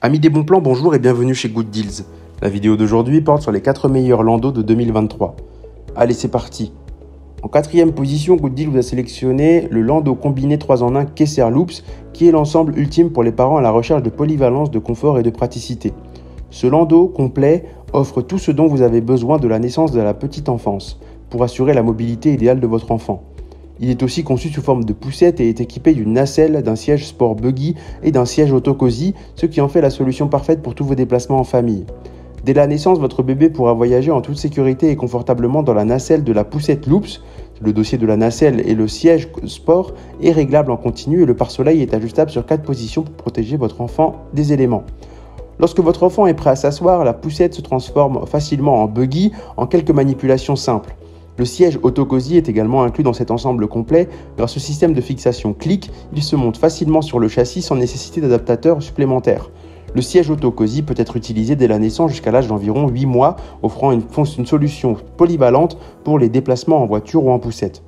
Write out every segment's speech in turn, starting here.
Amis des bons plans, bonjour et bienvenue chez Good Deals. La vidéo d'aujourd'hui porte sur les 4 meilleurs landos de 2023. Allez, c'est parti. En 4e position, Good Deals vous a sélectionné le lando combiné 3 en 1 Kesser Loops, qui est l'ensemble ultime pour les parents à la recherche de polyvalence, de confort et de praticité. Ce lando complet offre tout ce dont vous avez besoin de la naissance de la petite enfance, pour assurer la mobilité idéale de votre enfant. Il est aussi conçu sous forme de poussette et est équipé d'une nacelle, d'un siège sport buggy et d'un siège auto-cosy, ce qui en fait la solution parfaite pour tous vos déplacements en famille. Dès la naissance, votre bébé pourra voyager en toute sécurité et confortablement dans la nacelle de la poussette Loops. Le dossier de la nacelle et le siège sport est réglable en continu et le pare-soleil est ajustable sur 4 positions pour protéger votre enfant des éléments. Lorsque votre enfant est prêt à s'asseoir, la poussette se transforme facilement en buggy en quelques manipulations simples. Le siège auto-cosy est également inclus dans cet ensemble complet. Grâce au système de fixation clic, il se monte facilement sur le châssis sans nécessité d'adaptateur supplémentaire. Le siège auto-cosy peut être utilisé dès la naissance jusqu'à l'âge d'environ 8 mois, offrant une solution polyvalente pour les déplacements en voiture ou en poussette.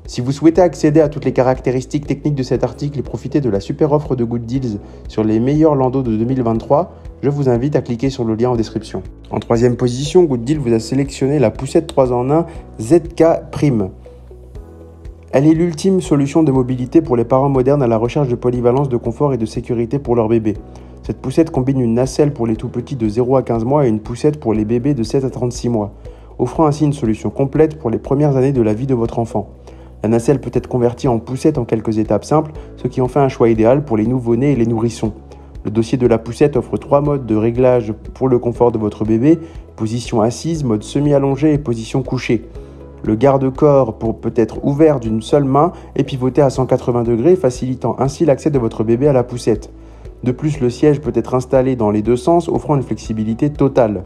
Si vous souhaitez accéder à toutes les caractéristiques techniques de cet article et profiter de la super offre de Good Deals sur les meilleurs landos de 2023, je vous invite à cliquer sur le lien en description. En 3e position, Good Deals vous a sélectionné la poussette 3 en 1 ZK Prime. Elle est l'ultime solution de mobilité pour les parents modernes à la recherche de polyvalence, de confort et de sécurité pour leur bébé. Cette poussette combine une nacelle pour les tout-petits de 0 à 15 mois et une poussette pour les bébés de 7 à 36 mois, offrant ainsi une solution complète pour les premières années de la vie de votre enfant. La nacelle peut être convertie en poussette en quelques étapes simples, ce qui en fait un choix idéal pour les nouveau-nés et les nourrissons. Le dossier de la poussette offre 3 modes de réglage pour le confort de votre bébé: position assise, mode semi-allongé et position couchée. Le garde-corps peut être ouvert d'une seule main et pivoté à 180 degrés, facilitant ainsi l'accès de votre bébé à la poussette. De plus, le siège peut être installé dans les deux sens, offrant une flexibilité totale.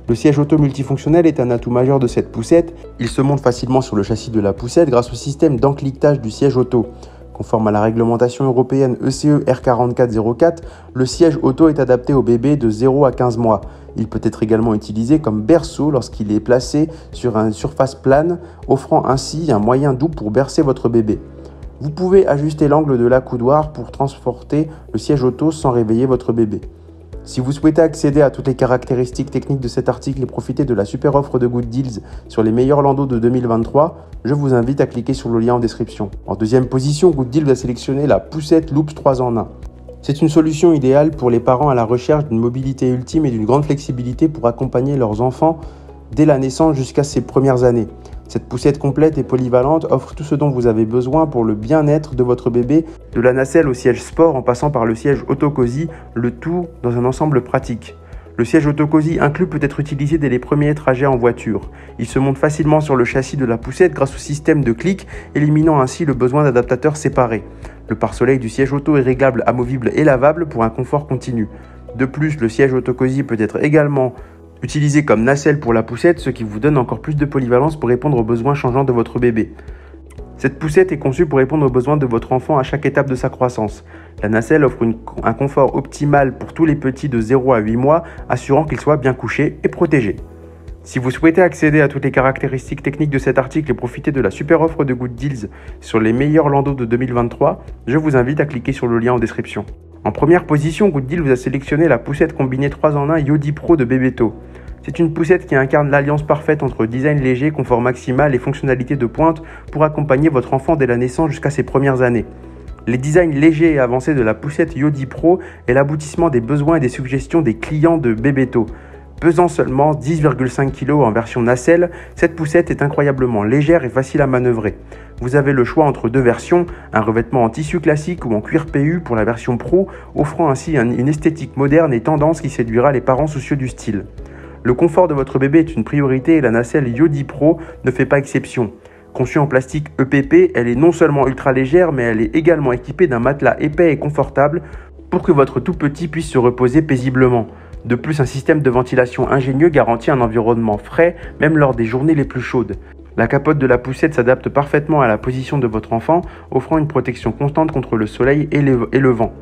Le siège auto multifonctionnel est un atout majeur de cette poussette. Il se monte facilement sur le châssis de la poussette grâce au système d'encliquetage du siège auto. Conforme à la réglementation européenne ECE R4404, le siège auto est adapté aux bébés de 0 à 15 mois. Il peut être également utilisé comme berceau lorsqu'il est placé sur une surface plane, offrant ainsi un moyen doux pour bercer votre bébé. Vous pouvez ajuster l'angle de l'accoudoir pour transporter le siège auto sans réveiller votre bébé. Si vous souhaitez accéder à toutes les caractéristiques techniques de cet article et profiter de la super offre de Good Deals sur les meilleurs landos de 2023, je vous invite à cliquer sur le lien en description. En 2e position, Good Deals a sélectionné la poussette Loops 3 en 1. C'est une solution idéale pour les parents à la recherche d'une mobilité ultime et d'une grande flexibilité pour accompagner leurs enfants dès la naissance jusqu'à ses premières années. Cette poussette complète et polyvalente offre tout ce dont vous avez besoin pour le bien-être de votre bébé, de la nacelle au siège sport en passant par le siège auto-cosy, le tout dans un ensemble pratique. Le siège auto-cosy inclus peut être utilisé dès les premiers trajets en voiture. Il se monte facilement sur le châssis de la poussette grâce au système de clic, éliminant ainsi le besoin d'adaptateurs séparés. Le pare-soleil du siège auto est réglable, amovible et lavable pour un confort continu. De plus, le siège auto-cosy peut être également utilisé comme nacelle pour la poussette, ce qui vous donne encore plus de polyvalence pour répondre aux besoins changeants de votre bébé. Cette poussette est conçue pour répondre aux besoins de votre enfant à chaque étape de sa croissance. La nacelle offre un confort optimal pour tous les petits de 0 à 8 mois, assurant qu'ils soient bien couchés et protégés. Si vous souhaitez accéder à toutes les caractéristiques techniques de cet article et profiter de la super offre de Good Deals sur les meilleurs landos de 2023, je vous invite à cliquer sur le lien en description. En 1re position, Good Deals vous a sélectionné la poussette combinée 3 en 1 Yodi Pro de Bebeto. C'est une poussette qui incarne l'alliance parfaite entre design léger, confort maximal et fonctionnalité de pointe pour accompagner votre enfant dès la naissance jusqu'à ses premières années. Les designs légers et avancés de la poussette Yodi Pro est l'aboutissement des besoins et des suggestions des clients de Bebeto. Pesant seulement 10,5 kg en version nacelle, cette poussette est incroyablement légère et facile à manœuvrer. Vous avez le choix entre 2 versions, un revêtement en tissu classique ou en cuir PU pour la version Pro, offrant ainsi une esthétique moderne et tendance qui séduira les parents soucieux du style. Le confort de votre bébé est une priorité et la nacelle Yodi Pro ne fait pas exception. Conçue en plastique EPP, elle est non seulement ultra légère, mais elle est également équipée d'un matelas épais et confortable pour que votre tout petit puisse se reposer paisiblement. De plus, un système de ventilation ingénieux garantit un environnement frais, même lors des journées les plus chaudes. La capote de la poussette s'adapte parfaitement à la position de votre enfant, offrant une protection constante contre le soleil et le vent.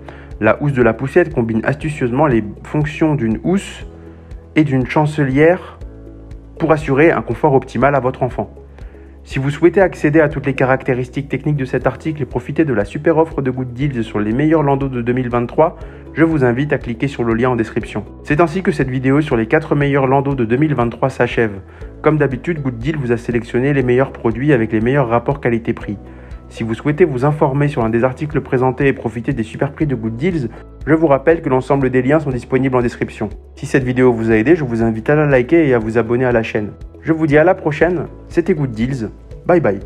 La housse de la poussette combine astucieusement les fonctions d'une housse et d'une chancelière pour assurer un confort optimal à votre enfant. Si vous souhaitez accéder à toutes les caractéristiques techniques de cet article et profiter de la super offre de Good Deals sur les meilleurs landaux de 2023, je vous invite à cliquer sur le lien en description. C'est ainsi que cette vidéo sur les 4 meilleurs landaux de 2023 s'achève. Comme d'habitude, Good Deals vous a sélectionné les meilleurs produits avec les meilleurs rapports qualité-prix. Si vous souhaitez vous informer sur un des articles présentés et profiter des super prix de Good Deals, je vous rappelle que l'ensemble des liens sont disponibles en description. Si cette vidéo vous a aidé, je vous invite à la liker et à vous abonner à la chaîne. Je vous dis à la prochaine, c'était Good Deals, bye bye.